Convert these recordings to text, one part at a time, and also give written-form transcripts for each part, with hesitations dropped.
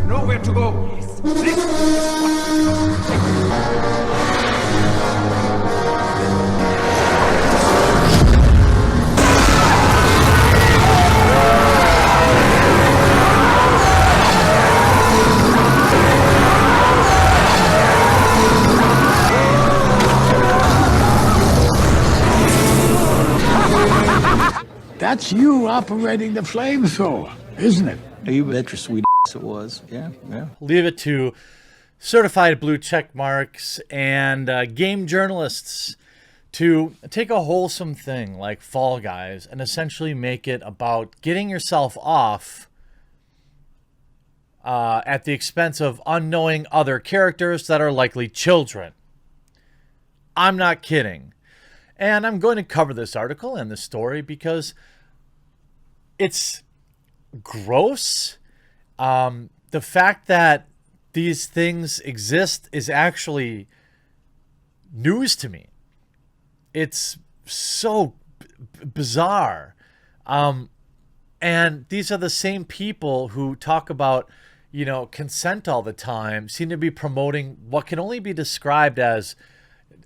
Nowhere to go. That's you operating the flamethrower, isn't it? You bet your sweet ass it was. Yeah. Leave it to certified blue check marks and game journalists to take a wholesome thing like Fall Guys and essentially make it about getting yourself off at the expense of unknowing other characters that are likely children. I'm not kidding. And I'm going to cover this article and this story because it's gross. The fact that these things exist is actually news to me. It's so bizarre. And these are the same people who talk about, consent all the time, seem to be promoting what can only be described as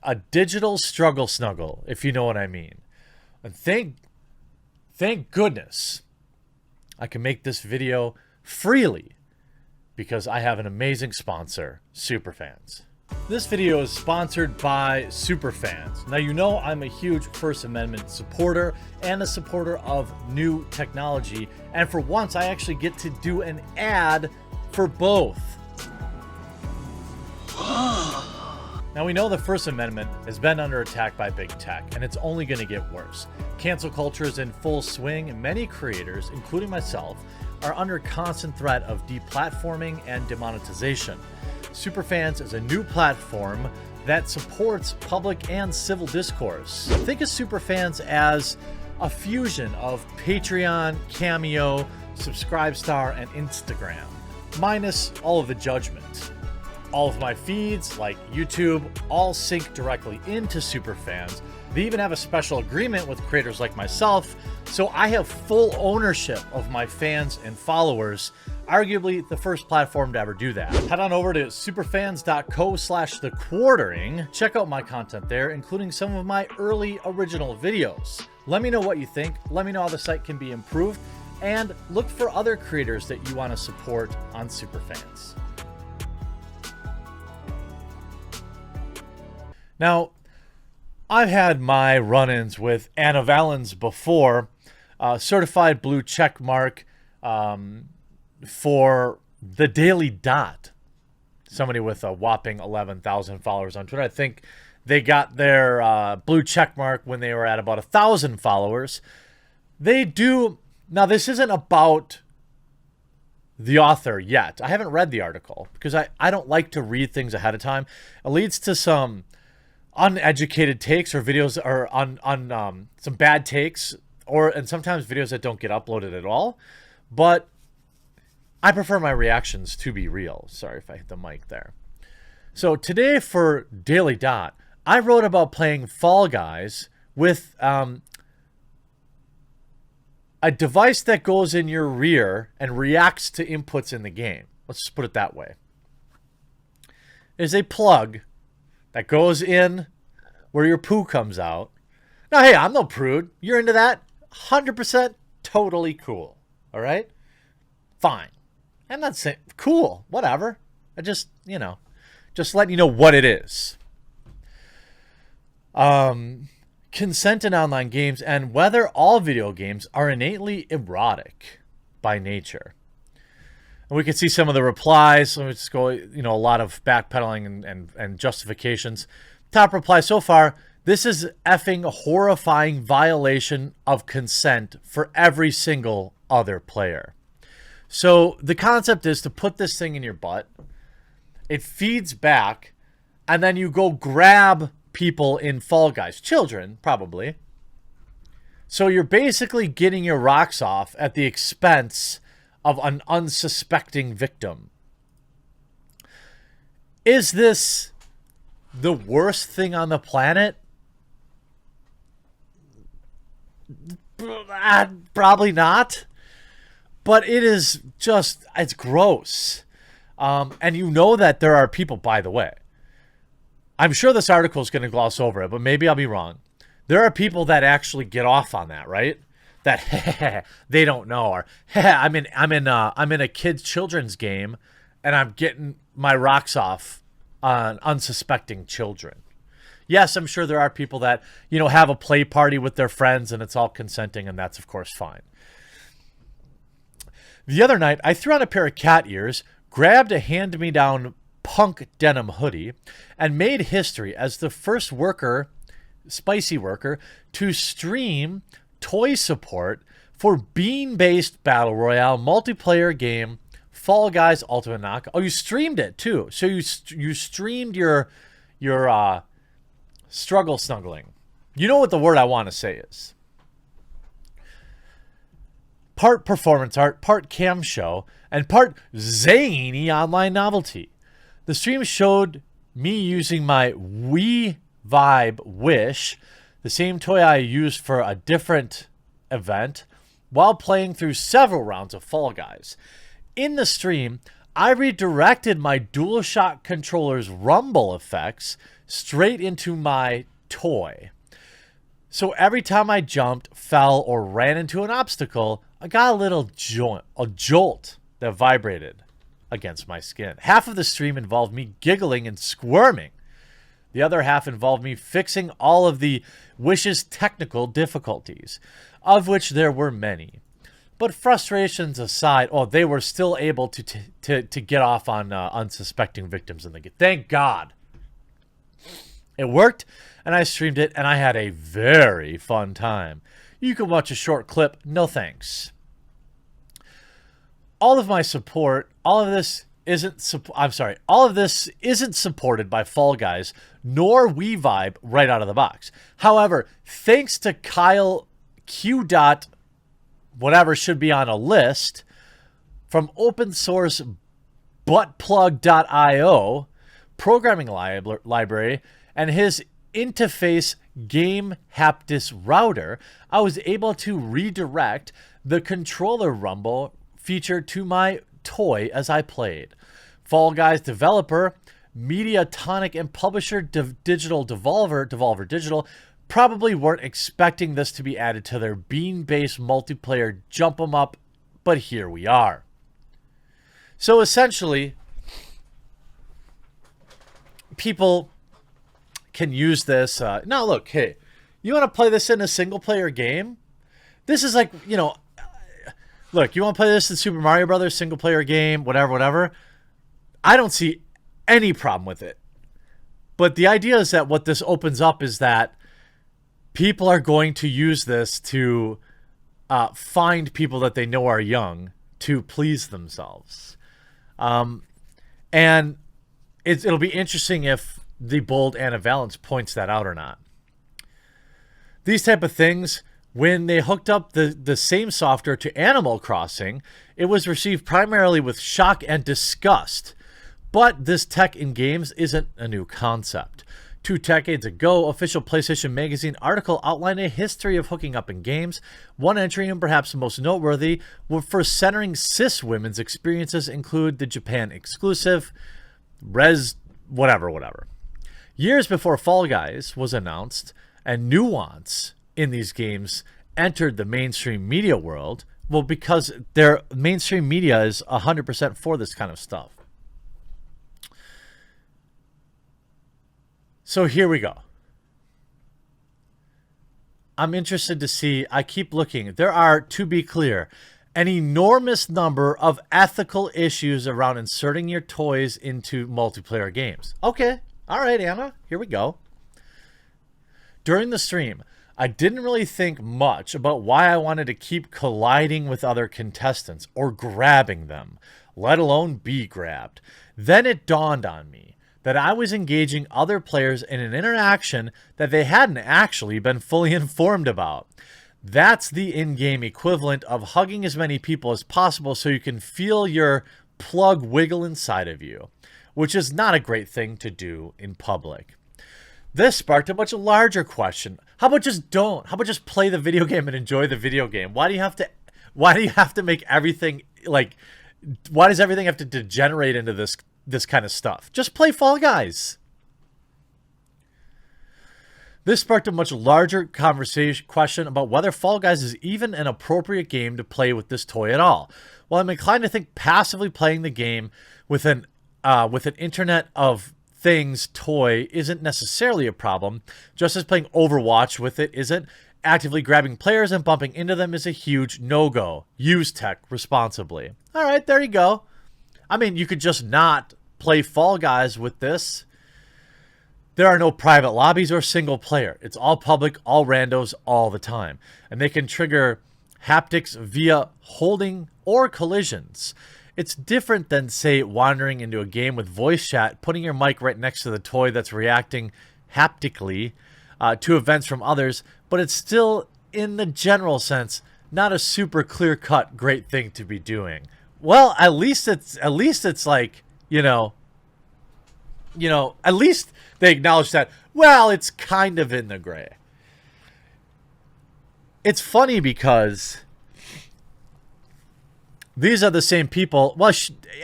a digital struggle snuggle, if you know what I mean. And thank goodness I can make this video freely because I have an amazing sponsor, Superfans. This video is sponsored by Superfans. Now, I'm a huge First Amendment supporter and a supporter of new technology. And for once, I actually get to do an ad for both. Now, we know the First Amendment has been under attack by big tech, and it's only going to get worse. Cancel culture is in full swing, and many creators, including myself, are under constant threat of deplatforming and demonetization. Superfans is a new platform that supports public and civil discourse. Think of Superfans as a fusion of Patreon, Cameo, Subscribestar, and Instagram, minus all of the judgment. All of my feeds, like YouTube, all sync directly into Superfans. They even have a special agreement with creators like myself, so I have full ownership of my fans and followers, arguably the first platform to ever do that. Head on over to superfans.co/thequartering. Check out my content there, including some of my early original videos. Let me know what you think. Let me know how the site can be improved, and look for other creators that you want to support on Superfans. Now, I've had my run-ins with Anna Valens before, certified blue check mark for the Daily Dot. Somebody with a whopping 11,000 followers on Twitter. I think they got their blue check mark when they were at about 1,000 followers. They do... Now, this isn't about the author yet. I haven't read the article because I don't like to read things ahead of time. It leads to some uneducated takes or videos or on some bad takes and sometimes videos that don't get uploaded at all. But I prefer my reactions to be real. Sorry if I hit the mic there. So today for Daily Dot, I wrote about playing Fall Guys with a device that goes in your rear and reacts to inputs in the game. Let's just put it that way. There's a plug that goes in where your poo comes out. Now, hey, I'm no prude. You're into that? 100% totally cool. All right? Fine. I'm not saying cool. Whatever. I just, just letting you know what it is. Consent in online games and whether all video games are innately erotic by nature. And we can see some of the replies. Let me just go, a lot of backpedaling and justifications. Top reply so far, this is effing horrifying violation of consent for every single other player. So the concept is to put this thing in your butt. It feeds back, and then you go grab people in Fall Guys. Children, probably. So you're basically getting your rocks off at the expense of an unsuspecting victim. Is this the worst thing on the planet? Probably not. But it is just, it's gross. And you know that there are people, by the way, I'm sure this article is going to gloss over it, but maybe I'll be wrong. There are people that actually get off on that, right? That they don't know, or I'm in a children's game, and I'm getting my rocks off on unsuspecting children. Yes, I'm sure there are people that, you know, have a play party with their friends and it's all consenting, and that's of course fine. The other night, I threw on a pair of cat ears, grabbed a hand-me-down punk denim hoodie, and made history as the first spicy worker, to stream toy support for bean-based battle royale multiplayer game Fall Guys Ultimate Knockout. Oh, you streamed it too. So you streamed your struggle snuggling. You know what the word I want to say is. Part performance art, part cam show, and part zany online novelty. The stream showed me using my Wii Vibe Wish, the same toy I used for a different event, while playing through several rounds of Fall Guys. In the stream, I redirected my DualShock controller's rumble effects straight into my toy. So every time I jumped, fell, or ran into an obstacle, I got a little jolt that vibrated against my skin. Half of the stream involved me giggling and squirming. The other half involved me fixing all of the Wish's technical difficulties, of which there were many. But frustrations aside, they were still able to get off on unsuspecting victims in the game. Thank God. It worked, and I streamed it, and I had a very fun time. You can watch a short clip. No thanks. All of this isn't supported by Fall Guys nor WeVibe right out of the box. However, thanks to Kyle Q. Whatever should be on a list from open source buttplug.io programming library and his interface game haptis router, I was able to redirect the controller rumble feature to my toy as I played. Fall Guys developer, Mediatonic, and publisher Devolver Digital probably weren't expecting this to be added to their bean-based multiplayer jump 'em up, but here we are. So essentially, people can use this. Now look, hey, you want to play this in a single-player game? This is like, you know, look, you want to play this in Super Mario Brothers single-player game, whatever. I don't see any problem with it. But the idea is that what this opens up is that people are going to use this to find people that they know are young to please themselves. And it'll be interesting if the bold Anna Valence points that out or not. These type of things, when they hooked up the same software to Animal Crossing, it was received primarily with shock and disgust. But this tech in games isn't a new concept. 2 decades ago, official PlayStation Magazine article outlined a history of hooking up in games. One entry, and perhaps the most noteworthy, for centering cis women's experiences, include the Japan exclusive whatever. Years before Fall Guys was announced and nuance in these games entered the mainstream media world, well, because their mainstream media is 100% for this kind of stuff. So here we go. I'm interested to see, I keep looking. There are, to be clear, an enormous number of ethical issues around inserting your toys into multiplayer games. Okay, all right, Anna, here we go. During the stream, I didn't really think much about why I wanted to keep colliding with other contestants or grabbing them, let alone be grabbed. Then it dawned on me that I was engaging other players in an interaction that they hadn't actually been fully informed about. That's the in-game equivalent of hugging as many people as possible so you can feel your plug wiggle inside of you, which is not a great thing to do in public. This sparked a much larger question. How about just don't? How about just play the video game and enjoy the video game? Why do you have to make everything like, why does everything have to degenerate into this kind of stuff? Just play Fall Guys. This sparked a much larger question about whether Fall Guys is even an appropriate game to play with this toy at all. While I'm inclined to think passively playing the game with an Internet of Things toy isn't necessarily a problem, just as playing Overwatch with it isn't, actively grabbing players and bumping into them is a huge no-go. Use tech responsibly. All right, there you go. I mean, you could just not play Fall Guys with this. There are no private lobbies or single player. It's all public, all randos, all the time. And they can trigger haptics via holding or collisions. It's different than, say, wandering into a game with voice chat, putting your mic right next to the toy that's reacting haptically to events from others, but it's still, in the general sense, not a super clear-cut great thing to be doing. Well, at least it's like, at least they acknowledge that, well, it's kind of in the gray. It's funny because these are the same people. Well,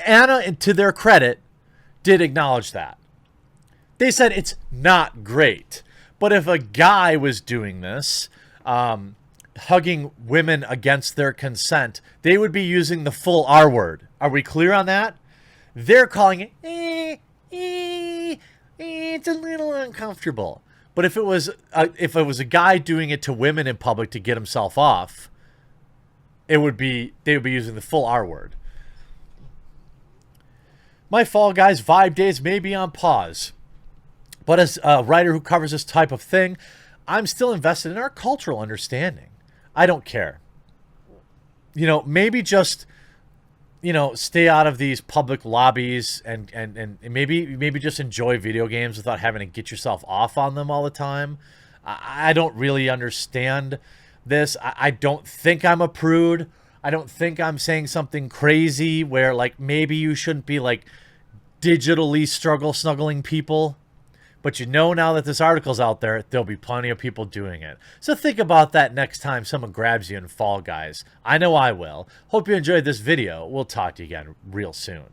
Anna, to their credit, did acknowledge that. They said it's not great. But if a guy was doing this, hugging women against their consent, they would be using the full R word. Are we clear on that? They're calling it, it's a little uncomfortable. But if it was a guy doing it to women in public to get himself off, they would be using the full R word. My Fall Guys vibe days may be on pause, but as a writer who covers this type of thing, I'm still invested in our cultural understanding. I don't care. Maybe just, stay out of these public lobbies and maybe just enjoy video games without having to get yourself off on them all the time. I don't really understand this. I don't think I'm a prude. I don't think I'm saying something crazy where, like, maybe you shouldn't be, like, digitally snuggling people. But now that this article's out there, there'll be plenty of people doing it. So think about that next time someone grabs you in Fall Guys. I know I will. Hope you enjoyed this video. We'll talk to you again real soon.